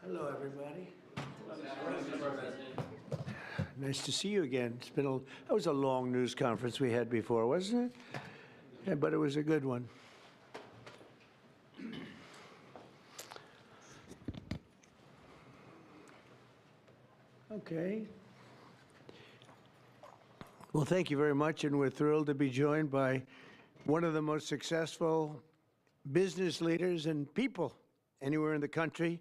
Hello, everybody. Nice to see you again. That was a long news conference we had before, wasn't it? Yeah, but it was a good one. Okay. Well, thank you very much, and we're thrilled to be joined by one of the most successful business leaders and people anywhere in the country,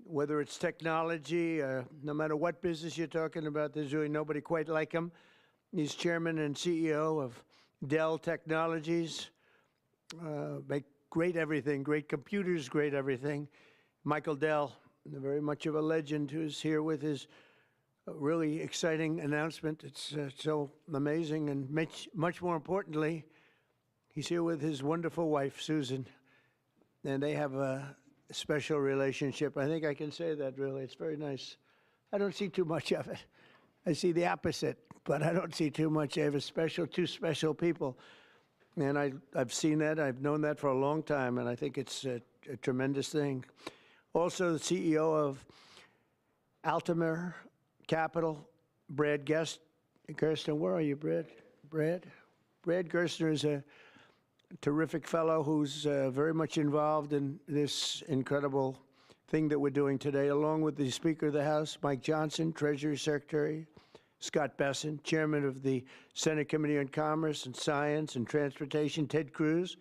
whether it's technology, no matter what business you're talking about, there's really nobody quite like him. He's chairman and CEO of Dell Technologies. Make great everything, great computers, great everything. Michael Dell, very much of a legend, who's here with his really exciting announcement. It's so amazing, and much more importantly, he's here with his wonderful wife, Susan, and they have a special relationship. I think I can say that, really. It's very nice. I don't see too much of it. I see the opposite, but I don't see too much. I have two special people, and I've seen that. I've known that for a long time, and I think it's a tremendous thing. Also, the CEO of Altamer Capital, Brad Gerstner. Where are you, Brad? Brad Gerstner is a terrific fellow who's very much involved in this incredible thing that we're doing today, along with the Speaker of the House, Mike Johnson, Treasury Secretary, Scott Bessent, Chairman of the Senate Committee on Commerce and Science and Transportation, Ted Cruz,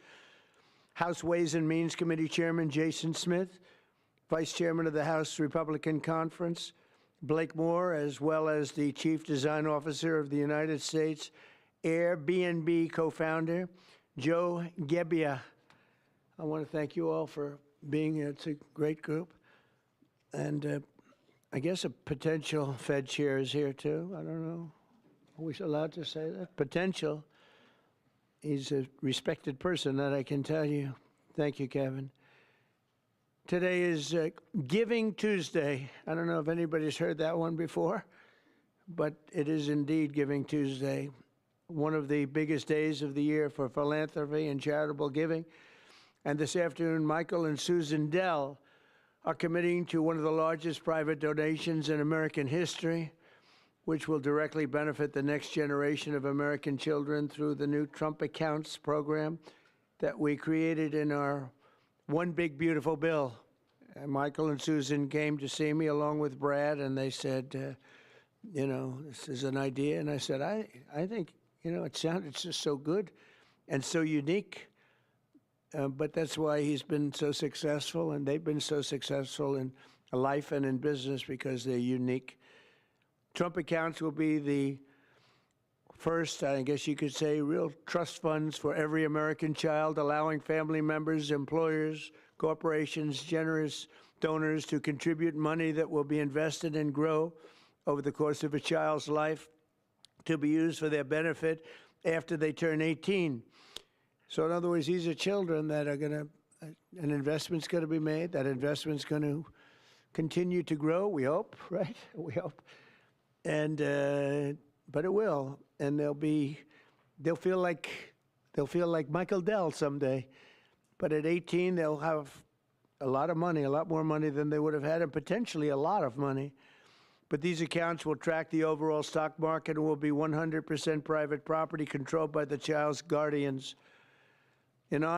House Ways and Means Committee Chairman Jason Smith, Vice Chairman of the House Republican Conference, Blake Moore, as well as the Chief Design Officer of the United States Airbnb co-founder, Joe Gebbia. I want to thank you all for being here. It's a great group. And I guess a potential Fed chair is here, too. I don't know. Are we allowed to say that? Potential. He's a respected person, that I can tell you. Thank you, Kevin. Today is Giving Tuesday. I don't know if anybody's heard that one before, but it is indeed Giving Tuesday, one of the biggest days of the year for philanthropy and charitable giving. And this afternoon, Michael and Susan Dell are committing to one of the largest private donations in American history, which will directly benefit the next generation of American children through the new Trump Accounts program that we created in our One Big Beautiful Bill. And Michael and Susan came to see me along with Brad, and they said, this is an idea. And I said, I think, it's just so good and so unique. But that's why he's been so successful, and they've been so successful in life and in business, because they're unique. Trump Accounts will be the first, I guess you could say, real trust funds for every American child, allowing family members, employers, corporations, generous donors to contribute money that will be invested and grow over the course of a child's life to be used for their benefit after they turn 18. So in other words, these are children that are an investment's going to be made. That investment's going to continue to grow, we hope, right? We hope. And but it will, and they'll feel like Michael Dell someday. But at 18, they'll have a lot of money, a lot more money than they would have had, and potentially a lot of money. But these accounts will track the overall stock market and will be 100% private property controlled by the child's guardians. In honor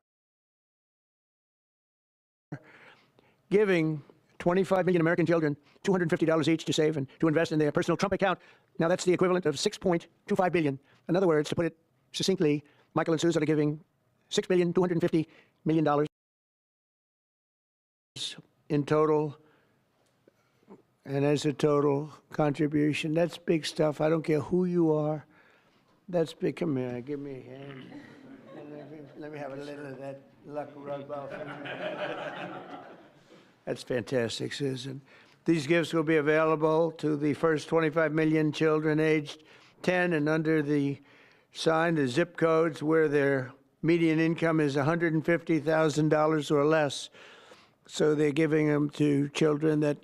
giving 25 million American children $250 each to save and to invest in their personal Trump account. Now that's the equivalent of $6.25 billion. In other words, to put it succinctly, Michael and Susan are giving $6.25 billion in total. And as a total contribution, that's big stuff. I don't care who you are. That's big. Come here, give me a hand. Let me have a little of that luck rub off. That's fantastic, Susan. These gifts will be available to the first 25 million children aged 10 and under the zip codes where their median income is $150,000 or less. So they're giving them to children that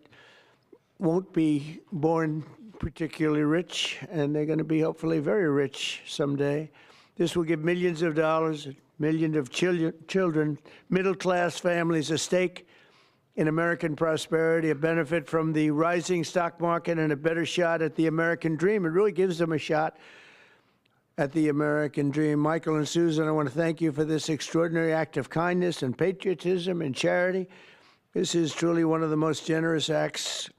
won't be born particularly rich, and they're going to be hopefully very rich someday. This will give millions of dollars, millions of children, middle-class families a stake in American prosperity, a benefit from the rising stock market, and a better shot at the American dream. It really gives them a shot at the American dream. Michael and Susan, I want to thank you for this extraordinary act of kindness and patriotism and charity. This is truly one of the most generous acts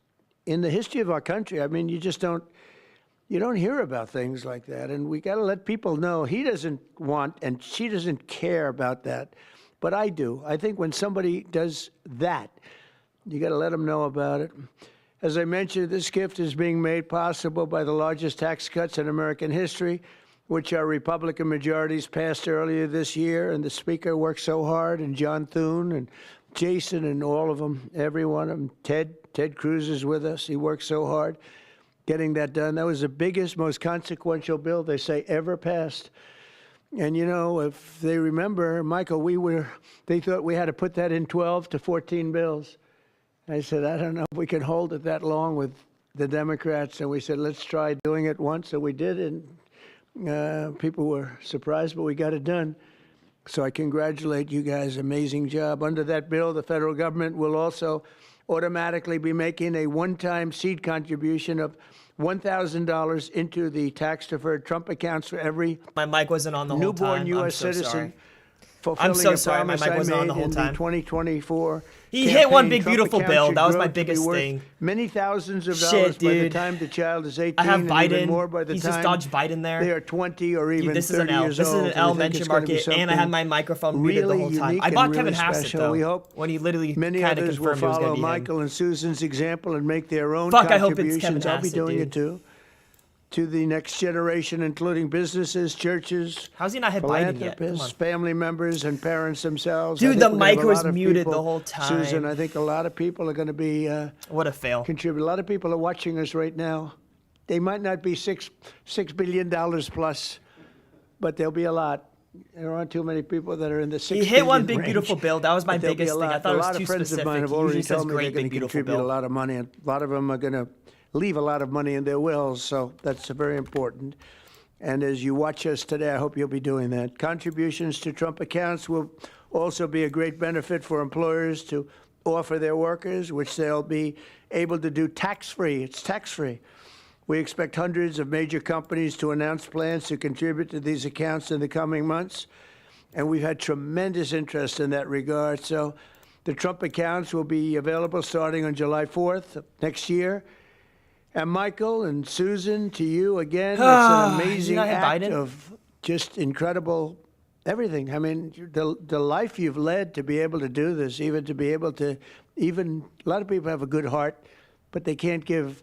in the history of our country. I mean, you don't hear about things like that, and we got to let people know he doesn't want and she doesn't care about that, but I do. I think when somebody does that, you got to let them know about it. As I mentioned, this gift is being made possible by the largest tax cuts in American history, which our Republican majorities passed earlier this year, and the Speaker worked so hard, and John Thune and Jason and all of them, every one of them. Ted Cruz is with us. He worked so hard getting that done. That was the biggest, most consequential bill, they say, ever passed. And, you know, if they remember, Michael, they thought we had to put that in 12 to 14 bills. I said, I don't know if we can hold it that long with the Democrats. And we said, let's try doing it once. So we did, and people were surprised, but we got it done. So I congratulate you guys. Amazing job. Under that bill, the federal government will also automatically be making a one-time seed contribution of $1,000 into the tax-deferred Trump accounts for every My mic wasn't on the whole time. newborn U.S. citizen. Sorry. Fulfilling I'm so a sorry, my promise mic wasn't I on the made whole in time. 2024 He hit one campaign. big, Trump beautiful accounts bill. should That was grow my to be biggest worth thing. Many thousands of Shit, dollars by the dude. time the child is 18. I have and Biden. even more by the He's time just dodged Biden there. they are 20 or even Dude, this is 30 an L. years This is old. an And we elementary think it's gonna be market, and I had something my microphone muted the really whole time. unique I and bought really Kevin Hassett, special. though, We hope when he literally many kind of others will confirmed it was going follow to be him. Michael and Susan's example and make their own Fuck, I hope it's contributions. Kevin I'll be Hassett, doing dude. it too. To the next generation, including businesses, churches, How's he not hit Biden yet? Come philanthropists, on. family members, and parents themselves. Dude, I think the we're gonna have mic a was lot of muted people, the whole time. Susan, I think a lot of people are going to be What a fail. contribute. A lot of people are watching us right now. They might not be $6 billion plus, but there'll be a lot. There aren't too many people that are in the 6 He hit one billion big, beautiful range, bill. That was my but there'll be biggest a thing. I lot. thought it A was lot too of friends specific. of mine have He already usually says told me they're great, going big, to beautiful contribute a bill. lot of money, and a lot of them are going to leave a lot of money in their wills, so that's very important. And as you watch us today, I hope you'll be doing that. Contributions to Trump accounts will also be a great benefit for employers to offer their workers, which they'll be able to do tax-free. It's tax-free. We expect hundreds of major companies to announce plans to contribute to these accounts in the coming months, and we've had tremendous interest in that regard. So the Trump accounts will be available starting on July 4th of next year. And Michael and Susan, to you again, it's an amazing not hit act Biden? of just incredible everything. I mean, the life you've led to be able to do this, even to be able to, even a lot of people have a good heart, but they can't give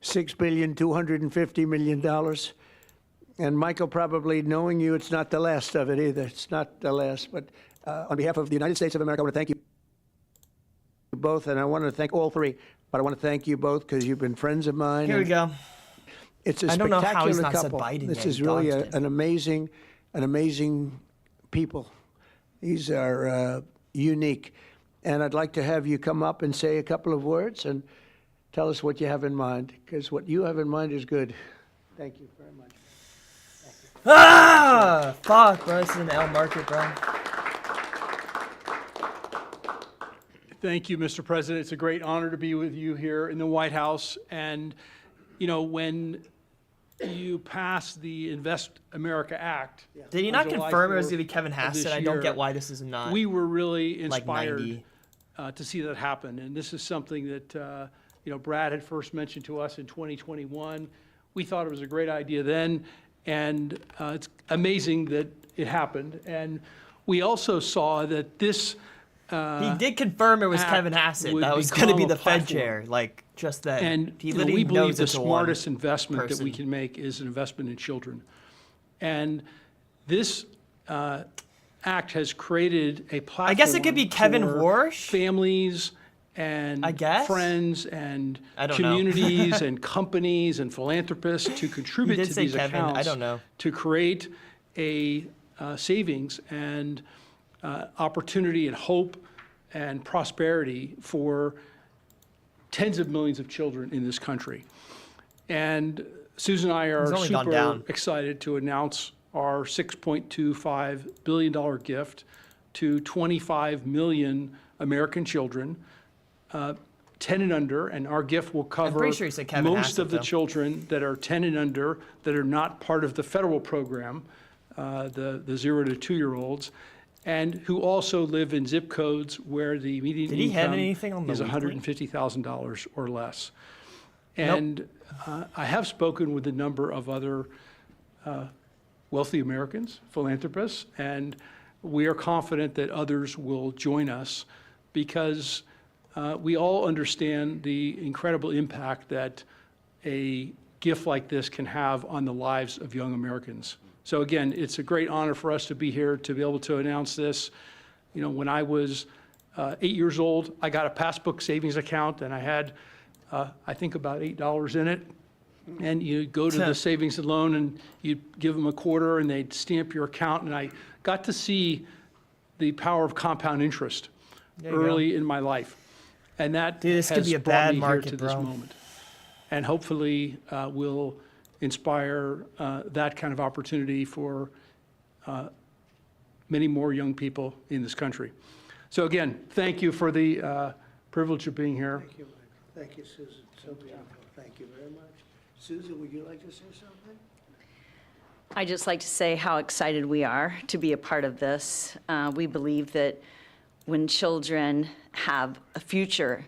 $6.25 billion. And Michael, probably knowing you, it's not the last of it either. It's not the last. But on behalf of the United States of America, I want to thank you both, and I want to thank all three. But I want to thank you both because you've been friends of mine. Here we go. It's a I don't know how he's spectacular not said couple. Biden This yet. is He really dodged it. an amazing people. These are unique. And I'd like to have you come up and say a couple of words and tell us what you have in mind, because what you have in mind is good. Thank you very much. Ah! Fuck, bro. This is an L market, bro. Thank you, Mr. President. It's a great honor to be with you here in the White House. And, you know, when you passed the Invest America Act. Did he on not July confirm it was 4th going to be Kevin of Hassett? this I don't year, get why this is not. We were really like inspired 90. To see that happen. And this is something that, you know, Brad had first mentioned to us in 2021. We thought it was a great idea then. And it's amazing that it happened. And we also saw that this He did confirm it was act Kevin Hassett. would That was going to be become a the Fed platform. chair. Like, just that. And He you know, literally we believe knows the it's a one smartest investment that we person. can make is an investment in children. And this act has created a platform. I guess it could be Kevin for Warsh? families and I guess? friends and I don't know. communities and companies and philanthropists to contribute did to say these Kevin. I accounts don't know. to create a savings and opportunity and hope and prosperity for tens of millions of children in this country. And Susan and I are It's only gone super down. excited to announce our $6.25 billion gift to 25 million American children 10 and under, and our gift will cover pretty sure you said Kevin most Hassett, of the though. children that are 10 and under that are not part of the federal program, the 0 to 2-year-olds, and who also live in zip codes where the median Did he have income anything on the is weekly? $150,000 or less. And I have spoken with a number of other wealthy Americans, philanthropists, and we are confident that others will join us because we all understand the incredible impact that a gift like this can have on the lives of young Americans. So again, it's a great honor for us to be here to be able to announce this. You know, when I was 8 years old, I got a passbook savings account and I had, I think about $8 in it. And you go to the savings and loan and you give them a quarter and they'd stamp your account. And I got to see the power of compound interest There you go. early in my life. And that Dude, this could has be a brought bad me market, here to this bro. moment. And hopefully will inspire that kind of opportunity for many more young people in this country. So again, thank you for the privilege of being here. Thank you, Michael. Thank you, Susan. So beautiful. Thank you very much. Susan, would you like to say something? I'd just like to say how excited we are to be a part of this. We believe that when children have a future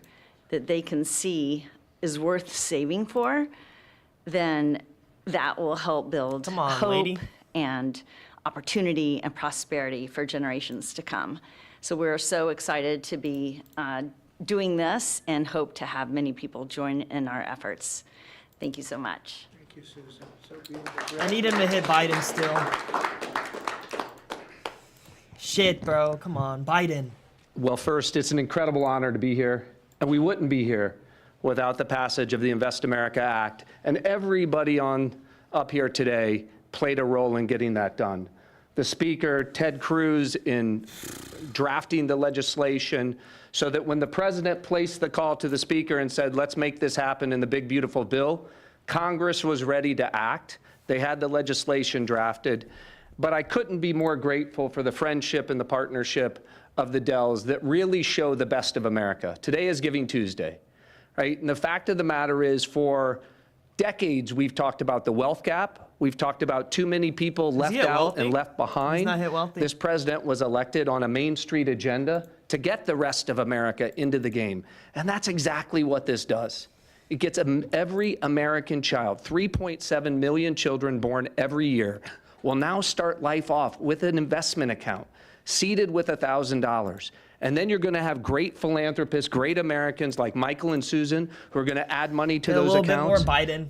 that they can see is worth saving for, then that will help build Come on, hope lady. and opportunity and prosperity for generations to come. So we're so excited to be doing this and hope to have many people join in our efforts. Thank you so much. Thank you, Susan. So beautiful. I need him to hit Biden still. Shit, bro. Come on, Biden. Well, first, it's an incredible honor to be here, and we wouldn't be here without the passage of the Invest America Act, and everybody up here today played a role in getting that done. The Speaker, Ted Cruz, in drafting the legislation so that when the President placed the call to the Speaker and said, let's make this happen in the big, beautiful bill, Congress was ready to act. They had the legislation drafted. But I couldn't be more grateful for the friendship and the partnership of the Dells that really show the best of America. Today is Giving Tuesday, right? And the fact of the matter is, for decades, we've talked about the wealth gap. We've talked about too many people left hit out wealthy? and left behind. He's not hit wealthy? This president was elected on a Main Street agenda to get the rest of America into the game. And that's exactly what this does. It gets every American child, 3.7 million children born every year, will now start life off with an investment account, seeded with $1,000. And then you're going to have great philanthropists, great Americans like Michael and Susan who are going to add money to A those little bit more accounts. Biden.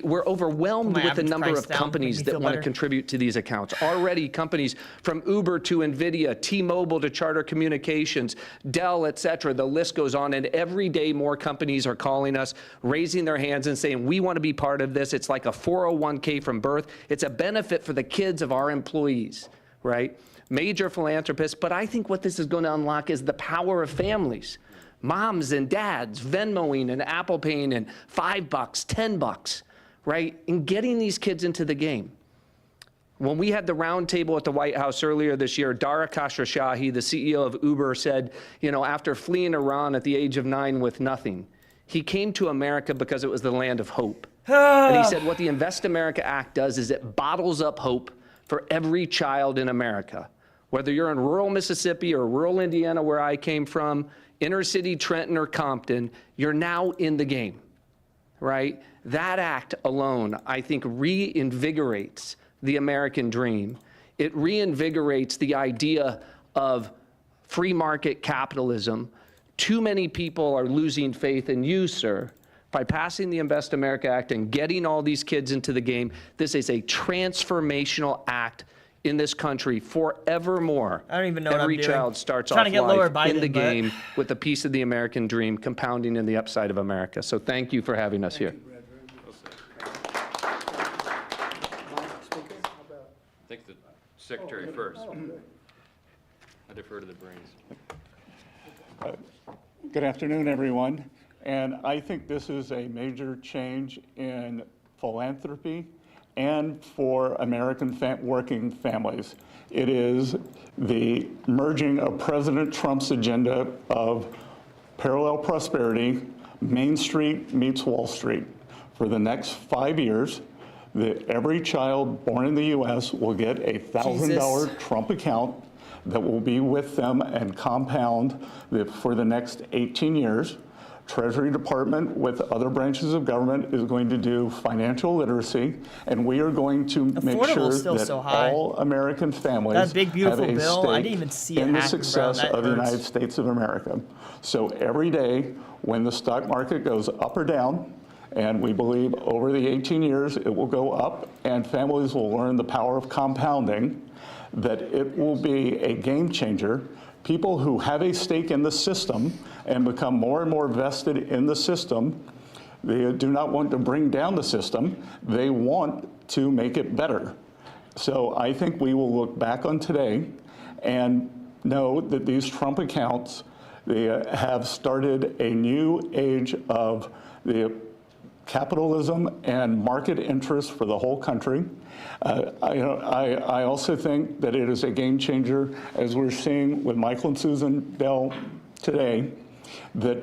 We're overwhelmed My with the average number price of down, companies make me that feel want to better. contribute to these accounts. Already companies from Uber to NVIDIA, T-Mobile to Charter Communications, Dell, et cetera, the list goes on. And every day more companies are calling us, raising their hands and saying, we want to be part of this. It's like a 401k from birth. It's a benefit for the kids of our employees, right? Major philanthropists, but I think what this is going to unlock is the power of families. Moms and dads Venmoing and Apple Paying and $5, $10, right? And getting these kids into the game. When we had the roundtable at the White House earlier this year, Dara Khosrowshahi, the CEO of Uber, said, you know, after fleeing Iran at the age of 9 with nothing, he came to America because it was the land of hope. And he said what the Invest America Act does is it bottles up hope for every child in America. Whether you're in rural Mississippi or rural Indiana, where I came from, inner city Trenton or Compton, you're now in the game, right? That act alone, I think, reinvigorates the American dream. It reinvigorates the idea of free market capitalism. Too many people are losing faith in you, sir. By passing the Invest America Act and getting all these kids into the game, this is a transformational act in this country forevermore. I don't even know what I'm Every doing. child starts Trying off to get lower life in Biden, the but- game with a piece of the American dream compounding in the upside of America. So thank you for having us here. I think the secretary first. I defer to the brains. Good afternoon, everyone. And I think this is a major change in philanthropy and for American working families. It is the merging of President Trump's agenda of parallel prosperity, Main Street meets Wall Street. For the next 5 years, every child born in the U.S. will get a $1,000 Trump account that will be with them and compound for the next 18 years. Treasury Department with other branches of government is going to do financial literacy, and we are going to make sure Affordable's still that so high. all American families That big, beautiful have a bill, I didn't stake even see it in the happen, bro. success That of the hurts. United States of America. So every day when the stock market goes up or down, and we believe over the 18 years it will go up, and families will learn the power of compounding, that it will be a game changer. People who have a stake in the system and become more and more vested in the system, they do not want to bring down the system. They want to make it better. So I think we will look back on today and know that these Trump accounts, they have started a new age of the capitalism and market interest for the whole country. I also think that it is a game changer, as we're seeing with Michael and Susan Bell today, that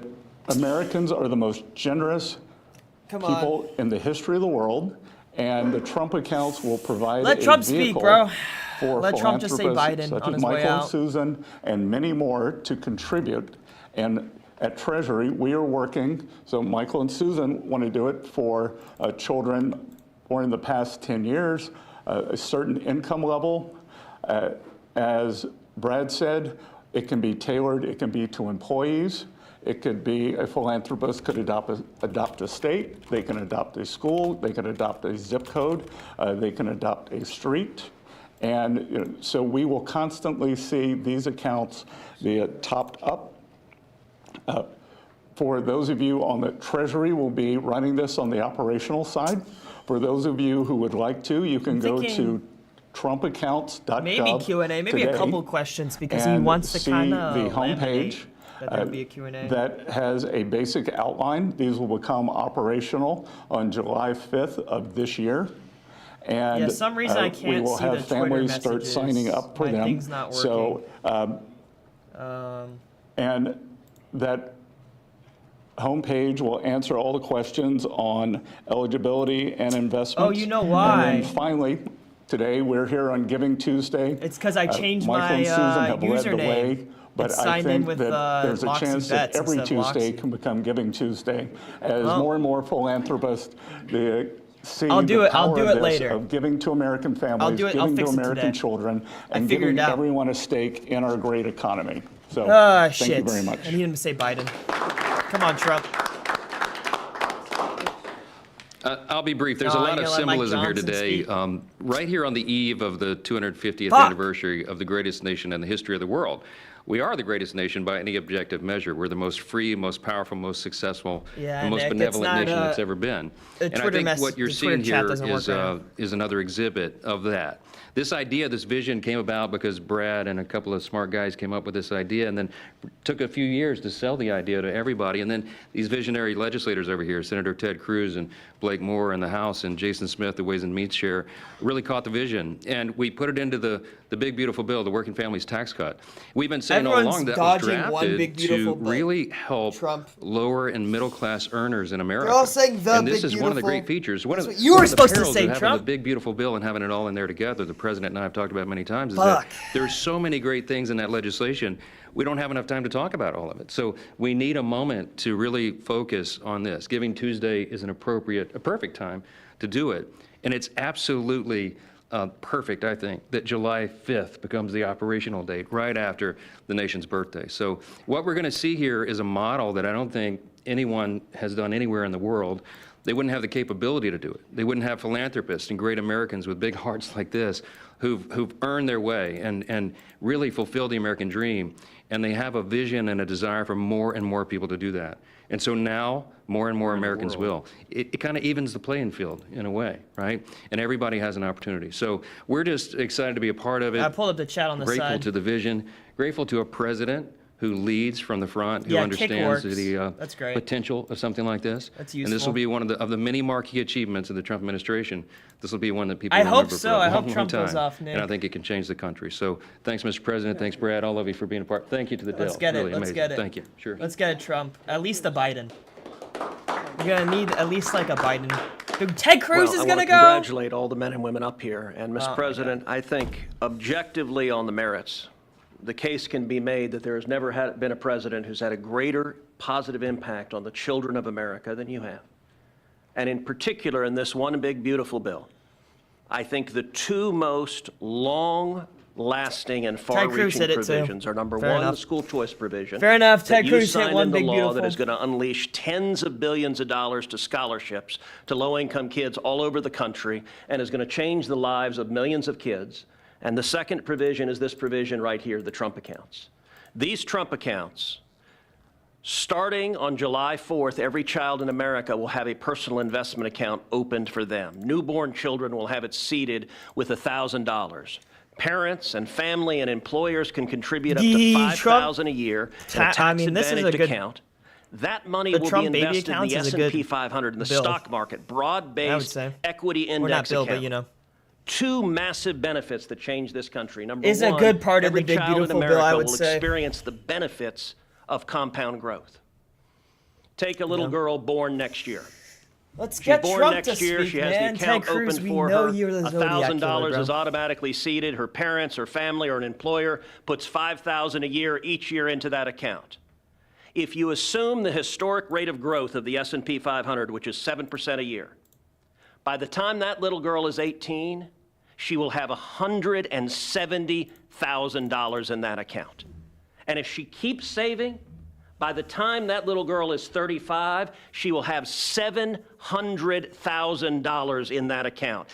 Americans are the most generous people in the history of the world, and the Trump accounts will provide Let a Trump speak, vehicle bro. for Let Trump just say philanthropists Biden such on as his way Michael and out. Susan and many more to contribute. And at Treasury, we are working, so Michael and Susan want to do it for children born in the past 10 years, a certain income level. As Brad said, it can be tailored, it can be to employees. It could be a philanthropist could adopt a state, they can adopt a school, they can adopt a zip code, they can adopt a street. And so we will constantly see these accounts be topped up. For those of you on the Treasury, will be running this on the operational side. For those of you who would like to, you can go thinking to trumpaccounts.gov Maybe Q&A, maybe a today couple questions because he and wants to see kind the of homepage that there'll be a Q&A. that has a basic outline. These will become operational on July 5th of this year. And Yeah, some reason I we can't will see have the Twitter families start messages. signing up for My them. thing's not So, and that homepage will answer all the questions on eligibility and investments. Oh, you know why. And then finally, today we're here on Giving Tuesday. It's 'cause I changed Michael my, and Susan have led the username. way, but It's I signed in think with, that there's a Loxy chance that Bets every instead of Tuesday Loxy. can become Giving Tuesday as more and more philanthropists see I'll do the it- I'll power do of it this, later. of giving to American families, do it- I'll giving to fix it American today. children, and figured giving it out. everyone a stake in our great economy. So Shit. thank you very much. I need him to say Biden. Come on, Trump. I'll be brief. There's No, a you're lot of gonna let Mike symbolism here Johnson today. speak? Right here on the eve of the 250th Fuck. anniversary of the greatest nation in the history of the world. We are the greatest nation by any objective measure. We're the most free, most powerful, most successful, Yeah, and most Nick, it's benevolent not, nation that's ever been. the And I Twitter think what you're the Twitter seeing chat here doesn't work right now. is another exhibit of that. This idea, this vision came about because Brad and a couple of smart guys came up with this idea and then took a few years to sell the idea to everybody. And then these visionary legislators over here, Senator Ted Cruz and Blake Moore in the House and Jason Smith, the Ways and Means Chair, really caught the vision. And we put it into the big, beautiful bill, the Working Families Tax Cut. We've been saying all Everyone's along that was dodging one drafted big, beautiful, to but really help Trump. lower and middle-class earners in America. all saying the And this big, is one of the beautiful. great features. One of That's the- what you were one of the supposed to perils say, of having Trump. the big, beautiful bill and having it all in there together, the president and I have talked about many times, is Fuck. that there's so many great things in that legislation, we don't have enough time to talk about all of it. So we need a moment to really focus on this. Giving Tuesday is a perfect time to do it. And it's absolutely perfect, I think, that July 5th becomes the operational date right after the nation's birthday. So what we're going to see here is a model that I don't think anyone has done anywhere in the world. They wouldn't have the capability to do it. They wouldn't have philanthropists and great Americans with big hearts like this who've earned their way and really fulfilled the American dream. And they have a vision and a desire for more and more people to do that. And so now, more and more Americans will. It kind of evens the playing field in a way, right? And everybody has an opportunity. So we're just excited to be a part of it. I pulled up the chat on the Grateful side. to the vision, grateful to a president who leads from the front, who Yeah, kick understands works. the That's great. potential of something like this. That's And this useful. will be one of the many marquee achievements of the Trump administration. This will be one that people I hope remember so. for a I long, hope long Trump goes time. off, And Nick. I think it can change the country. So thanks, Mr. President. Thanks, Brad, all of you for being a part. Thank you to the Dell. Let's get it. Really Let's amazing. get it. Thank you. Sure. Let's get a Trump. At least a Biden. You're gonna need at least like a Biden. Dude, Ted Cruz Well, is I gonna want go. to congratulate all the men and women up here. And, Oh, Mr. my President, I think objectively on the merits, the case can be made that there has never been a president who's had a greater positive impact on the children of America than you have. And in particular, in this one big, beautiful bill, I think the two most long-lasting and Cruz far-reaching hit it, too. provisions are, number Fair one, enough. the school choice provision. Fair enough. that Ted you Cruz hit signed one into big, law beautiful. that is going to unleash tens of billions of dollars to scholarships to low-income kids all over the country and is going to change the lives of millions of kids. And the second provision is this provision right here, the Trump accounts. These Trump accounts, starting on July 4th, every child in America will have a personal investment account opened for them. Newborn children will have it seeded with $1,000. Parents and family and employers can contribute up to The $5,000 a year in a I mean, this is a tax-advantaged good- account. That money The will Trump be baby invested in the accounts is a good S&P 500 in the bill. stock market, I would broad-based say. equity We're not index Bill, account. but you know. Two massive benefits that change this country. Number Is a one, good part of every the big, child in beautiful bill, America I would will say. experience the benefits of compound growth. Take a little girl born next year. Let's She's get born Trump next to year. speak, She has man. the account Ted Cruz, open we for know her. you're the Zodiac killer, $1,000 bro. is automatically seeded. Her parents or family or an employer puts $5,000 a year each year into that account. If you assume the historic rate of growth of the S&P 500, which is 7% a year, by the time that little girl is 18, she will have $170,000 in that account. And if she keeps saving, by the time that little girl is 35, she will have $700,000 in that account.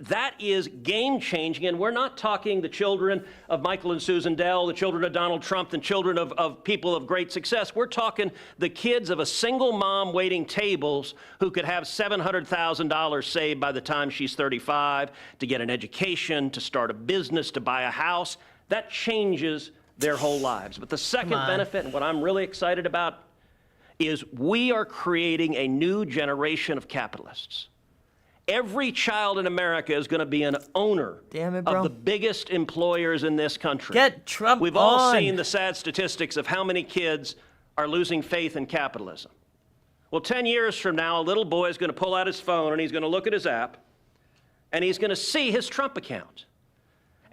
That is game-changing, and we're not talking the children of Michael and Susan Dell, the children of Donald Trump, the children of people of great success. We're talking the kids of a single mom waiting tables who could have $700,000 saved by the time she's 35 to get an education, to start a business, to buy a house. That changes their whole lives. But the second benefit, and what I'm really excited about, is we are creating a new generation of capitalists. Every child in America is going to be an owner Damn it, bro. of the biggest employers in this country. Get Trump We've all on. seen the sad statistics of how many kids are losing faith in capitalism. Well, 10 years from now, a little boy is going to pull out his phone and he's going to look at his app and he's going to see his Trump account.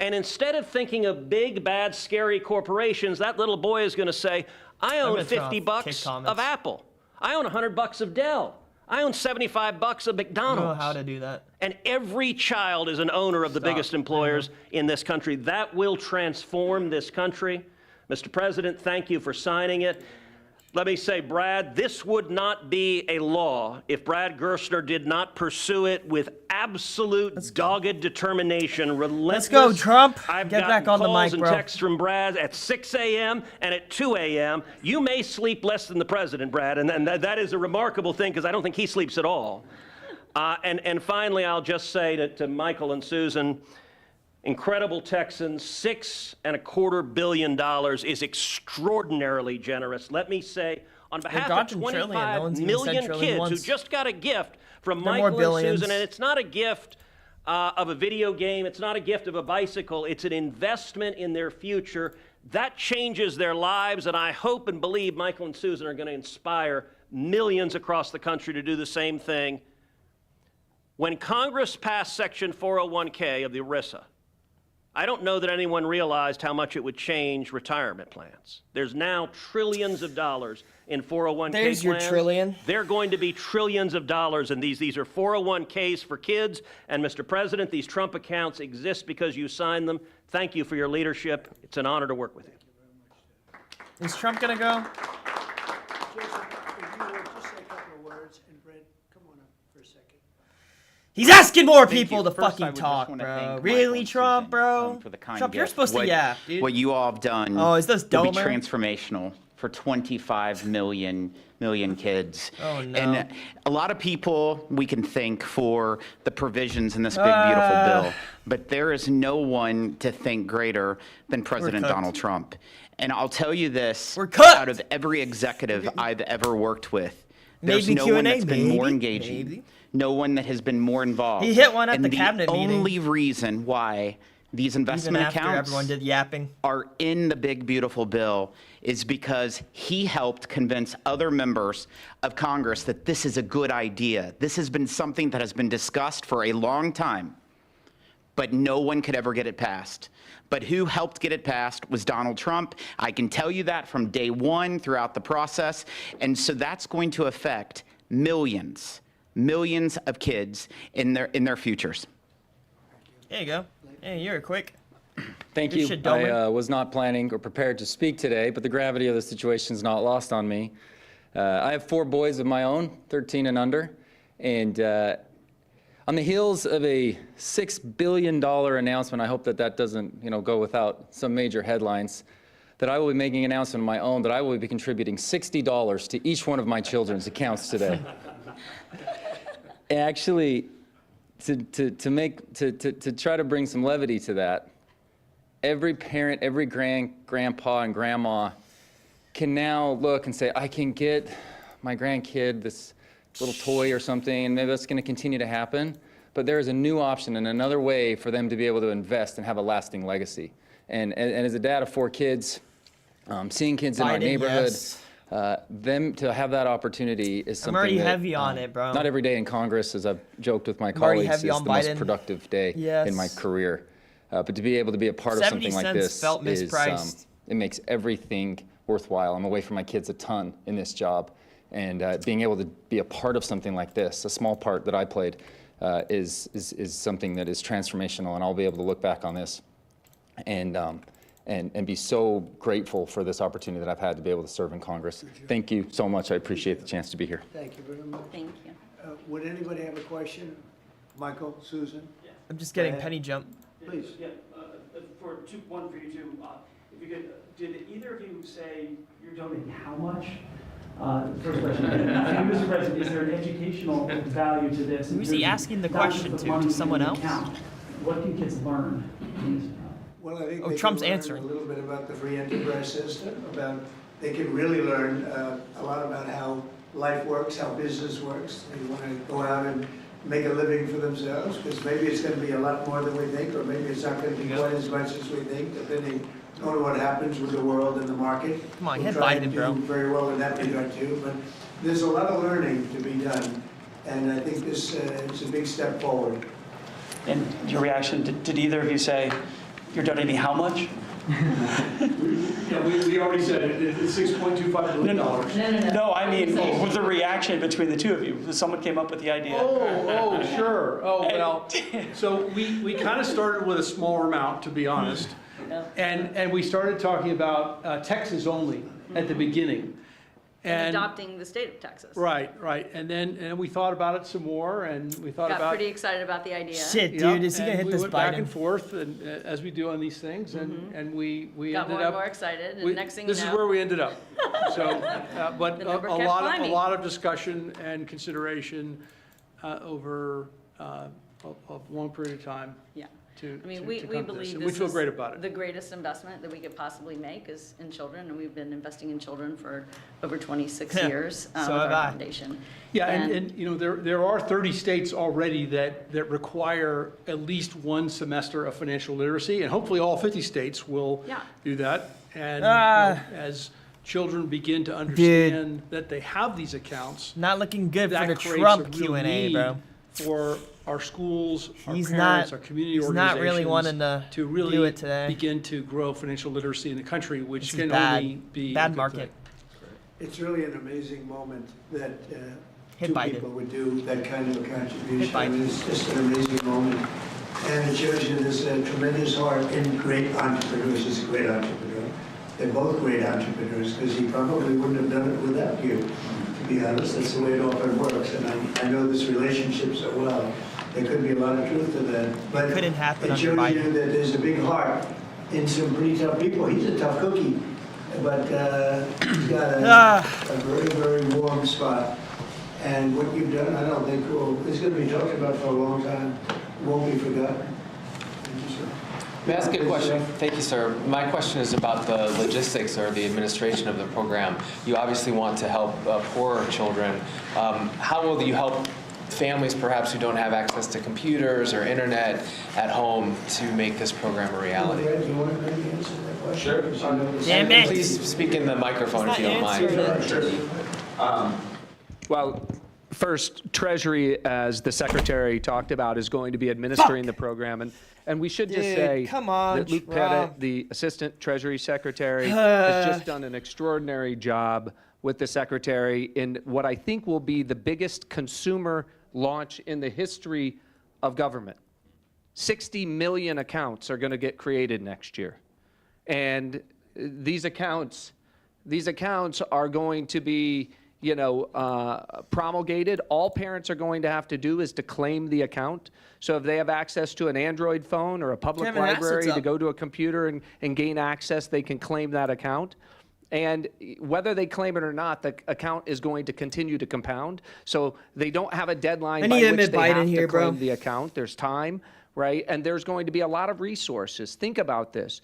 And instead of thinking of big, bad, scary corporations, that little boy is going to say, I own gonna turn off $50 kick comments. of Apple. I own $100 of Dell. I own $75 of I McDonald's. don't know how to do that. And every child is an owner of the biggest employers in this country. That will transform this country. Mr. President, thank you for signing it. Let me say, Brad, this would not be a law if Brad Gerstner did not pursue it with absolute dogged determination, relentless. Let's go, Trump. I've Get gotten back on the calls mic, and bro. texts from Brad at 6 a.m. and at 2 a.m. You may sleep less than the president, Brad, and that is a remarkable thing because I don't think he sleeps at all. And finally, I'll just say to Michael and Susan, incredible Texans, $6.25 billion is extraordinarily generous. Let me say, on behalf of dodging trillion. No 25 one's even said million trillion kids who once. just got a gift from They're more Michael and billions. Susan, and it's not a gift of a video game, it's not a gift of a bicycle, it's an investment in their future. That changes their lives, and I hope and believe Michael and Susan are going to inspire millions across the country to do the same thing. When Congress passed Section 401k of the ERISA, I don't know that anyone realized how much it would change retirement plans. There's now trillions of dollars in 401k There's your plans. trillion. They're going to be trillions of dollars in these. These are 401ks for kids. And Mr. President, these Trump accounts exist because you signed them. Thank you for your leadership. It's an honor to work with you. Is Trump gonna go? Jason, if you would just say a couple of words, and Brent, come on up for a second. He's asking more Thank people you. to First, I fucking would just talk, wanna bro. thank Michael Really, and Trump, Susan, bro? for the kind Trump, you're gift. supposed to, What- yeah, dude. What you all have done Oh, is this will be Domer? transformational for 25 million kids. Oh, no. And a lot of people we can thank for the provisions in this big, beautiful bill, but there is no one to thank greater than President cooked. Donald Trump. And I'll tell you this, We're cooked. out of every executive I've ever worked with, Maybe there's no one Q&A, that's been more maybe, engaging, maybe. no one that has been more involved. He hit one at And the cabinet meeting. The only reason why these Even investment after accounts everyone did yapping. are in the big, beautiful bill is because he helped convince other members of Congress that this is a good idea. This has been something that has been discussed for a long time, but no one could ever get it passed. But who helped get it passed was Donald Trump. I can tell you that from day one throughout the process. And so that's going to affect millions of kids in their futures. There you go. Hey, you're quick. Thank Good you. shit, Domer. I was not planning or prepared to speak today, but the gravity of the situation is not lost on me. I have 4 boys of my own, 13 and under, and on the heels of a $6 billion announcement, I hope that doesn't go without some major headlines, that I will be making an announcement of my own that I will be contributing $60 to each one of my children's accounts today. Actually, to try to bring some levity to that, every parent, every grandpa and grandma can now look and say, I can get my grandkid this little toy or something, and maybe that's going to continue to happen. But there is a new option and another way for them to be able to invest and have a lasting legacy. And as a dad of 4 kids, seeing kids in my Biden, neighborhood, yes. them to have that opportunity is I'm something already that, heavy on it, bro. Not every day in Congress, as I've joked with my already colleagues, heavy is on the most Biden. productive day Yes. in my career. But to be able to be a part of 70 something like cents this felt is, mispriced. it makes everything worthwhile. I'm away from my kids a ton in this job, and being able to be a part of something like this, a small part that I played, is something that is transformational, and I'll be able to look back on this and be so grateful for this opportunity that I've had to be able to serve in Congress. Thank you so much. I appreciate the chance to be here. Thank you very much. Thank you. Would anybody have a question? Michael, Susan, I'm just getting Go ahead. penny jump. please. Yeah, one for you two. If you could, did either of you say you're donating how much? First question. And Mr. President, is there an educational value to this? Who's he asking the question to someone else? What can kids learn? Well, I think Oh, they Trump's can learn answering. a little bit about the free enterprise system, they can really learn a lot about how life works, how business works. They want to go out and make a living for themselves, because maybe it's going to be a lot more than we think, or maybe it's not going to be quite as much as we think, depending on what happens with the world and the market. Come on, We're hit trying to Biden, bro. do very well in that regard too, but there's a lot of learning to be done, and I think this is a big step forward. And your reaction, did either of you say you're donating how much? Yeah, we already said it, it's $6.25 billion. No, I mean, with the reaction between the two of you, someone came up with the idea. Oh, sure. Oh, well, so we kind of started with a smaller amount, to be honest. And we started talking about Texas only at the beginning. And adopting the state of Texas. Right. And then we thought about it some more, and we thought Got about. pretty excited about the idea. Shit, dude, Yeah, is he gonna and hit this we went back Biden? and forth, and as we do on these things, and we Got ended more and up. more excited, and next thing you know. This is where we ended up. So, but The a number kept lot climbing. of discussion and consideration over a long period of time. Yeah. To I mean, to we come to this, believe and this we feel is great about it. the greatest investment that we could possibly make is in children, and we've been investing in children for over 26 years with So our have I. foundation. Yeah, and you know, there are 30 states already that require at least one semester of financial literacy, and hopefully all 50 states will Yeah. do that. And you know, as children begin to understand that they have these accounts, Not looking good for that the creates Trump a real Q&A, need bro. for our schools, our He's parents, not- our community he's organizations. not really wanting to really do it today. begin to grow financial literacy in the country, which This is can bad. only be a Bad good market. thing. It's really an amazing moment that Hit two Biden. people would do that kind of a Hit contribution. Biden. I mean, it's just an amazing moment. And it shows you there's a tremendous heart in great entrepreneurs. He's a great entrepreneur. They're both great entrepreneurs, because he probably wouldn't have done it without you, to be honest. That's the way it often works. And I know this relationship so well. There could be a lot of truth to that. But couldn't happen it under shows Biden. you that there's a big heart in some pretty tough people. He's a tough cookie. but he's got a very, very warm spot. And what you've done, I don't think is going to be talked about for a long time. It won't be forgotten. Thank you, sir. May I ask a question? Thank you, sir. My question is about the logistics or the administration of the program. You obviously want to help poorer children. How will you help families perhaps who don't have access to computers or internet at home to make this program a reality? Brad, do you want to maybe answer that question? Sure. Damn And it. please speak in the microphone if you don't mind. Well, first, Treasury, as the Secretary talked about, is going to be administering the program. And we should just Dude, say come on, that Luke Trump. Pettit, the Assistant Treasury Secretary, has just done an extraordinary job with the Secretary in what I think will be the biggest consumer launch in the history of government. 60 million accounts are going to get created next year. And these accounts are going to be promulgated. All parents are going to have to do is to claim the account. So if they have access to an Android phone or a public Kevin, library assets to up. go to a computer and gain access, they can claim that account. And whether they claim it or not, the account is going to continue to compound. So they don't have a deadline I by need which Emmett they have Biden to here, bro. claim the account. There's time, right? And there's going to be a lot of resources. Think about this.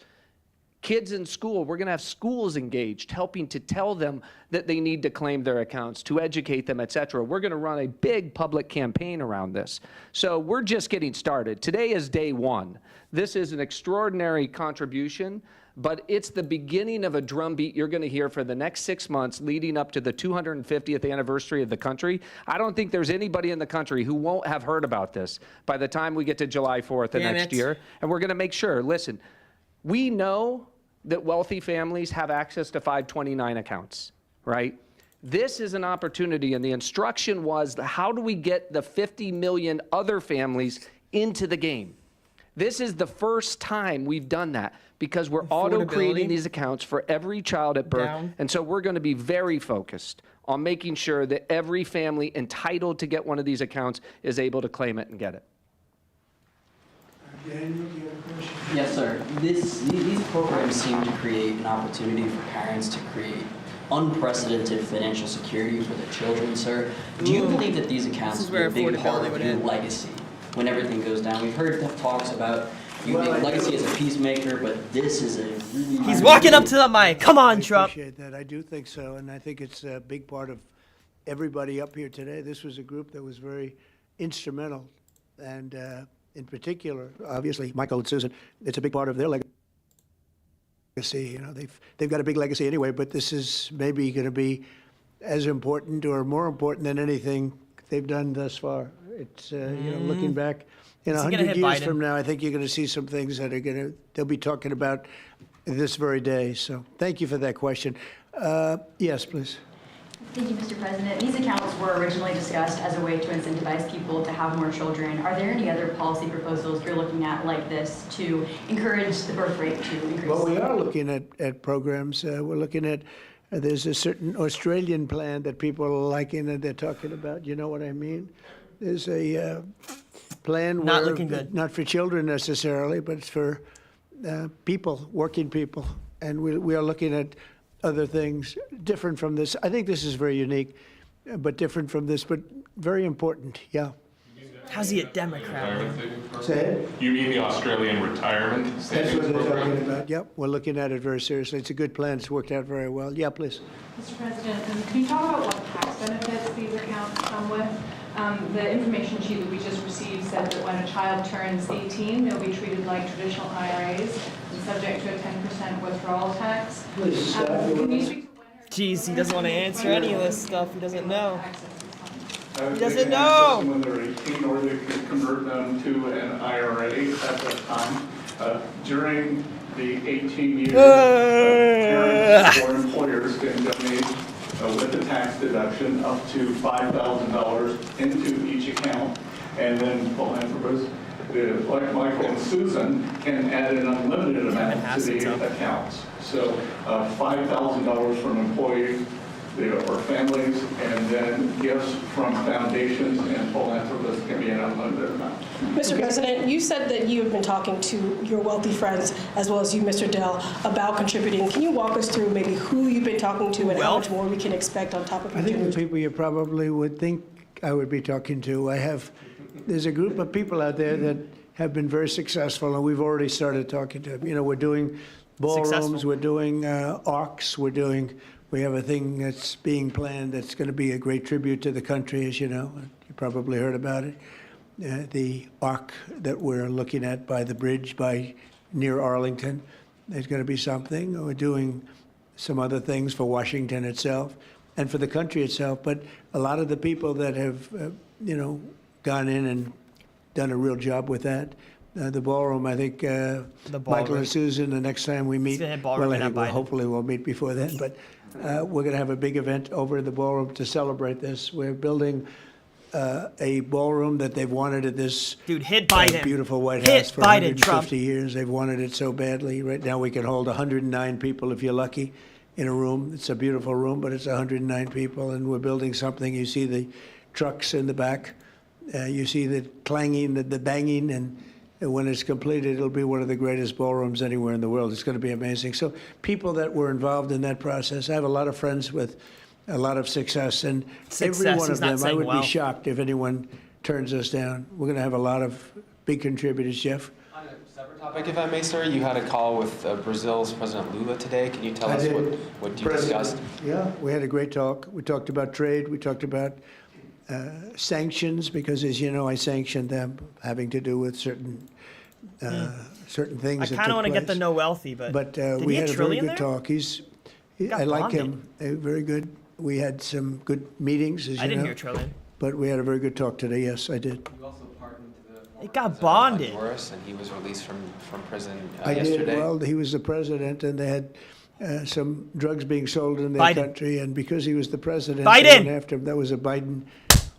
Kids in school, we're going to have schools engaged, helping to tell them that they need to claim their accounts, to educate them, et cetera. We're going to run a big public campaign around this. So we're just getting started. Today is day one. This is an extraordinary contribution, but it's the beginning of a drumbeat you're going to hear for the next 6 months leading up to the 250th anniversary of the country. I don't think there's anybody in the country who won't have heard about this by the time we get to July 4th of Damn next it. year. And we're going to make sure, listen, we know that wealthy families have access to 529 accounts, right? This is an opportunity, and the instruction was, how do we get the 50 million other families into the game? This is the first time we've done that because we're auto-creating Affordability. these accounts for every child at birth. Down. And so we're going to be very focused on making sure that every family entitled to get one of these accounts is able to claim it and get it. Daniel, do you have a question? Yes, sir. These programs seem to create an opportunity for parents to create unprecedented financial security for their children, sir. Do you believe that these accounts This is will be a where big part affordability of would your end. legacy when everything goes down? We've heard talks about your legacy as a peacemaker, but this is a really... He's walking up to the mic. Come on, I Trump. appreciate that. I do think so, and I think it's a big part of everybody up here today. This was a group that was very instrumental, and in particular, obviously, Michael and Susan, it's a big part of their legacy. They've got a big legacy anyway, but this is maybe going to be as important or more important than anything they've done thus far. It's looking back in Is he gonna 100 hit years Biden? from now, I think you're going to see some things that they'll be talking about this very day. So thank you for that question. Yes, please. Thank you, Mr. President. These accounts were originally discussed as a way to incentivize people to have more children. Are there any other policy proposals you're looking at like this to encourage the birth rate to increase? Well, we are looking at programs. We're looking at, there's a certain Australian plan that people are liking and they're talking about. You know what I mean? There's a plan Not where, looking good. not for children necessarily, but it's for people, working people. And we are looking at other things different from this. I think this is very unique, but different from this, but very important. Yeah. How's he a Democrat? Say it. You mean the Australian retirement That's savings what they're program? talking about. Yep. We're looking at it very seriously. It's a good plan. It's worked out very well. Yeah, please. Mr. President, can you talk about what tax benefits these accounts come with? The information sheet that we just received said that when a child turns 18, they'll be treated like traditional IRAs and subject to a 10% withdrawal tax. Please stop. Can you speak to when her Jeez, he doesn't want to answer any of this stuff. He doesn't know. access to this He money? doesn't know. When they're 18, or they can convert them to an IRA at that time. During the 18 years, parents or employers can donate with a tax deduction up to $5,000 into each account. And then philanthropists, like Michael and Susan, can add an unlimited amount to the accounts. So $5,000 from employees or families, and then gifts from foundations and philanthropists can be an unlimited amount. Mr. President, you said that you have been talking to your wealthy friends, as well as you, Mr. Dell, about contributing. Can you walk us through maybe who you've been talking to and how much more we can expect on top of I think the people you probably would think I would be talking to. There's a group of people out there that have been very successful, and we've already started talking to them. You know, we're doing ballrooms, Successful. we're doing arcs, we have a thing that's being planned that's going to be a great tribute to the country, as you know. You probably heard about it. The arc that we're looking at by the bridge near Arlington, there's going to be something. We're doing some other things for Washington itself and for the country itself. But a lot of the people that have, gone in and done a real job with that. The ballroom, I think Michael ballroom. and Susan, the next time we meet, gonna have ballroom and not Biden. hopefully we'll meet before then, but we're going to have a big event over at the ballroom to celebrate this. We're building a ballroom that they've wanted at this Dude, hit Biden. beautiful White Hit House for Biden, 150 Trump. years. They've wanted it so badly. Right now we can hold 109 people if you're lucky in a room. It's a beautiful room, but it's 109 people, and we're building something. You see the trucks in the back. You see the clanging, the banging, and when it's completed, it'll be one of the greatest ballrooms anywhere in the world. It's going to be amazing. So people that were involved in that process, I have a lot of friends with a lot of success, and every Success, one he's of not them, I saying would well. be shocked if anyone turns us down. We're going to have a lot of big contributors, Jeff. On a separate topic, if I may, sir, you had a call with Brazil's President Lula today. Can you tell I us did. what you discussed? Yeah, we had a great talk. We talked about trade. We talked about sanctions, because, as you know, I sanctioned them, having to do with certain things. I kind of want to get the no wealthy, but did we he had have a very Trillion good there? talk. got I like bonded. him. Very good. We had some good meetings, as you know. I didn't hear Trillion. But we had a very good talk today. Yes, I did. You also pardoned the It got former bonded. president, Honduras, and he was released from prison I yesterday. did. Well, he was the president, and they had some drugs being sold in their Biden. country, and because he was the president, Biden! they went after him. That was a Biden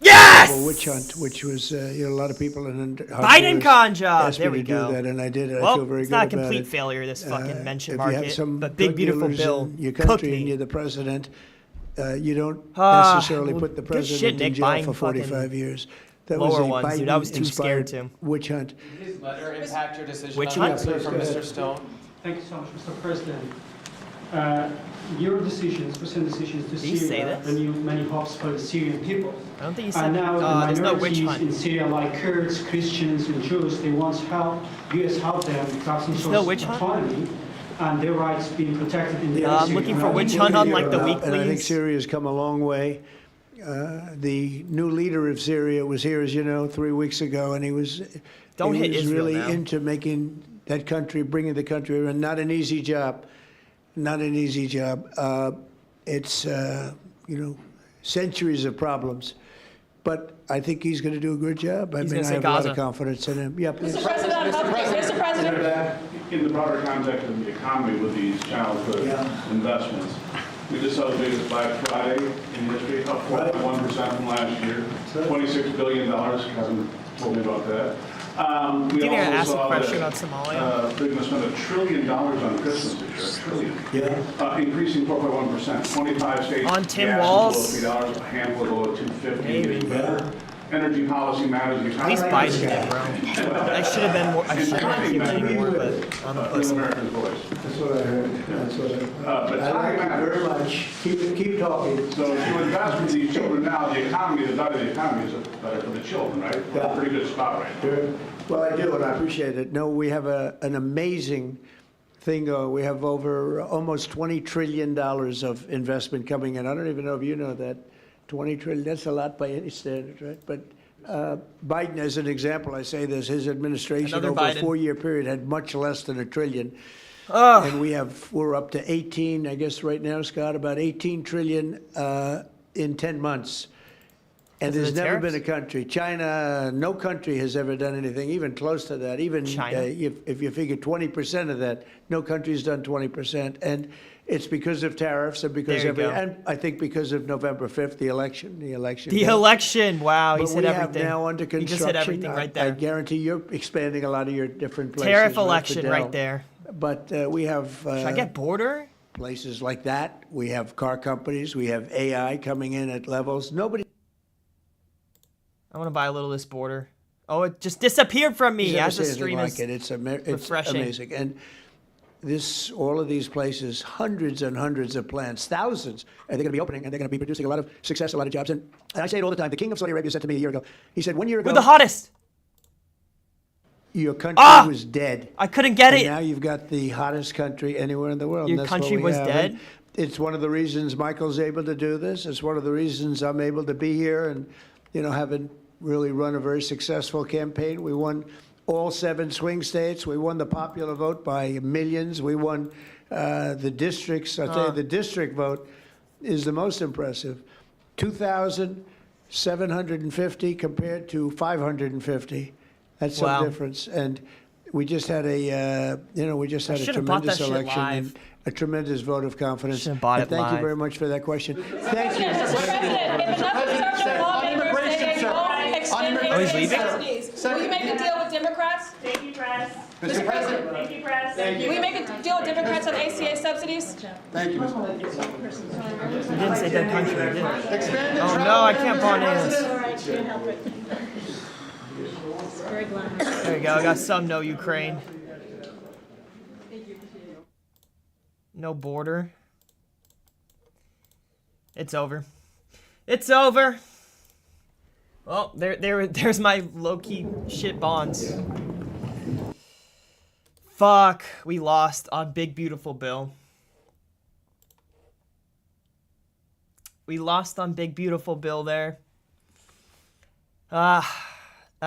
Yes! witch hunt, which was a lot of people in Biden con job. asked There me we to go. do that, and I did it. I Well, feel very it's good not a about complete it. failure, this fucking mention If you have market. some But big drug beautiful dealers bill. in your Cooked country and me. you're the president, you don't Ah, necessarily well, put the good shit, president in Nick, jail buying for 45 fucking years. That lower was a ones, dude. I was too scared Biden-inspired to. witch hunt. Did his letter impact your decision Which on one? that, sir, from Mr. Stone? Thank you so much, Mr. President. Your decisions, recent decisions to Did he say Syria, this? renewed many hopes for the Syrian people. I don't think he said And now there's the no witch minorities hunt. in Syria, like Kurds, Christians, and Jews, they once helped, U.S. helped them have some sort no of witch hunt? autonomy and their rights being protected in the I'm looking for witch hunt on like the And I think weeklies. Syria's come a long way. The new leader of Syria was here, as you know, 3 weeks ago, and he was Don't hit Israel really now. into making that country, bringing the country around. Not an easy job. Not an easy job. It's centuries of problems, but I think he's going to do a good job. I He's mean, gonna I say have a lot Gaza. of confidence in him. Yeah, please. Mr. President, Mr. President. In the broader context of the economy with these childhood investments, we just celebrated Black Friday in history, up 4.1% from last year, $26 billion. Hasn't told me about that. We Did he also ask a saw question that, about Somalia? they're going to spend $1 trillion on Christmas this year, $1 trillion. Increasing 4.1%. 25 states. On Tim gas Walz? is below $3, a handful below $2.50. Maybe. Getting better. Energy policy matters. At least Biden did, bro. I should have been more. I should have been accumulating more, but I'm a pussy. American voice. That's what I heard. That's what But I like time you very matters. much. Keep talking. So if you invest in these children now, the economy, the better the economy is, better for the children, right? We're in a pretty good spot right now. Sure. Well, I do, and I appreciate it. No, we have an amazing thing. We have over almost $20 trillion of investment coming in. I don't even know if you know that. 20 trillion, that's a lot by any standard, right? But Biden, as an example, I say this, his administration Another over Biden. a 4-year period had much less than $1 trillion. Ugh. And we're up to 18, I guess right now, Scott, about 18 trillion in 10 months. And Because of there's the never been tariffs? a country, China, no country has ever done anything even close to that. Even China? if you figure 20% of that, no country's done 20%. And it's because of tariffs and because There you go. and I think because of November 5th, the election. The election. Wow, he But said we everything. have now under He construction. just said everything right I there. guarantee you're expanding a lot of your different places. Tariff right, election Fidel. right there. But we have. Should I get border? places like that. We have car companies. We have AI coming in at levels. Nobody. I want to buy a little of this border. Oh, it just disappeared from me He's never as the seen anything stream like is it. It's refreshing. amazing. And all of these places, hundreds and hundreds of plants, thousands, and they're going to be opening, and they're going to be producing a lot of success, a lot of jobs. And I say it all the time. The king of Saudi Arabia said to me a year ago, he said, 1 year ago, We're the hottest. your country was dead. I couldn't get And it. now you've got the hottest country anywhere in the world. Your and that's what country we was have. dead? And it's one of the reasons Michael's able to do this. It's one of the reasons I'm able to be here and, having really run a very successful campaign. We won all 7 swing states. We won the popular vote by millions. We won the districts. I'll tell you, the district vote is the most impressive. 2,750 compared to 550. That's some Wow. difference. And we just had a should've bought tremendous that shit election live. and a tremendous vote of confidence. Should've bought And it thank you live. very much for that question. Thank you. Oh, he's leaving? Will you make a deal with Democrats? Thank you, press. Mr. President, Thank you, press. will you make a deal with Democrats on ACA subsidies? Thank you. You didn't say that country, did you? Oh no, I can't buy names. There you go. I got some no Ukraine. No border. It's over. It's over. Well, there's my low-key shit bonds. Fuck, we lost on Big Beautiful Bill. We lost on Big Beautiful Bill there. I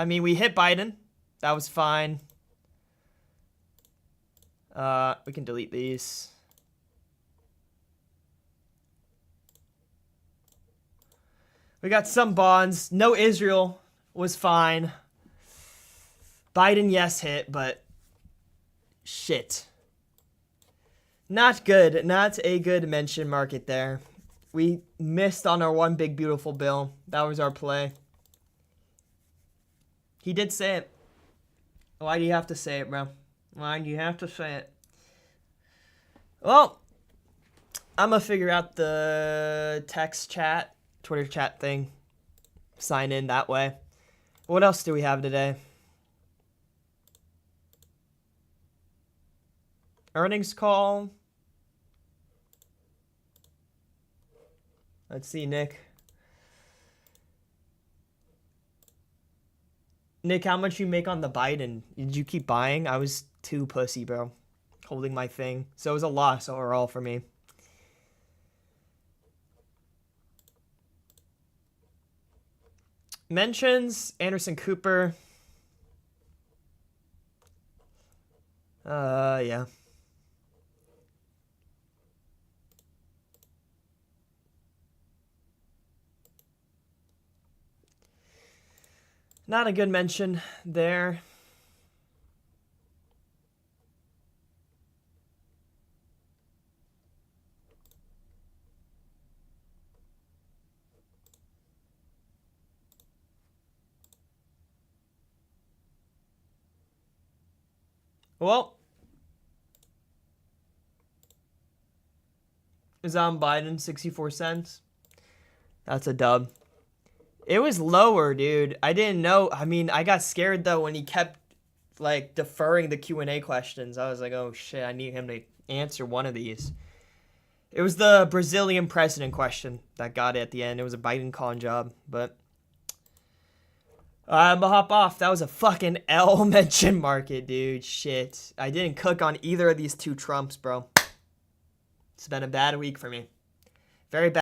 mean, we hit Biden. That was fine. We can delete these. We got some bonds. No Israel was fine. Biden, yes, hit, but shit. Not good. Not a good mention market there. We missed on our one big beautiful bill. That was our play. He did say it. Why do you have to say it, bro? Why do you have to say it? Well, I'm gonna figure out the text chat, Twitter chat thing. Sign in that way. What else do we have today? Earnings call. Let's see, Nick. Nick, how much you make on the Biden? Did you keep buying? I was too pussy, bro. Holding my thing. So it was a loss overall for me. Mentions Anderson Cooper. Yeah. Not a good mention there. Well, is on Biden 64 cents. That's a dub. It was lower, dude. I didn't know. I mean, I got scared though when he kept like deferring the Q&A questions. I was like, oh shit, I need him to answer one of these. It was the Brazilian president question that got it at the end. It was a Biden con job, but I'm gonna hop off. That was a fucking L mention market, dude. Shit. I didn't cook on either of these two Trumps, bro. It's been a bad week for me. Very bad.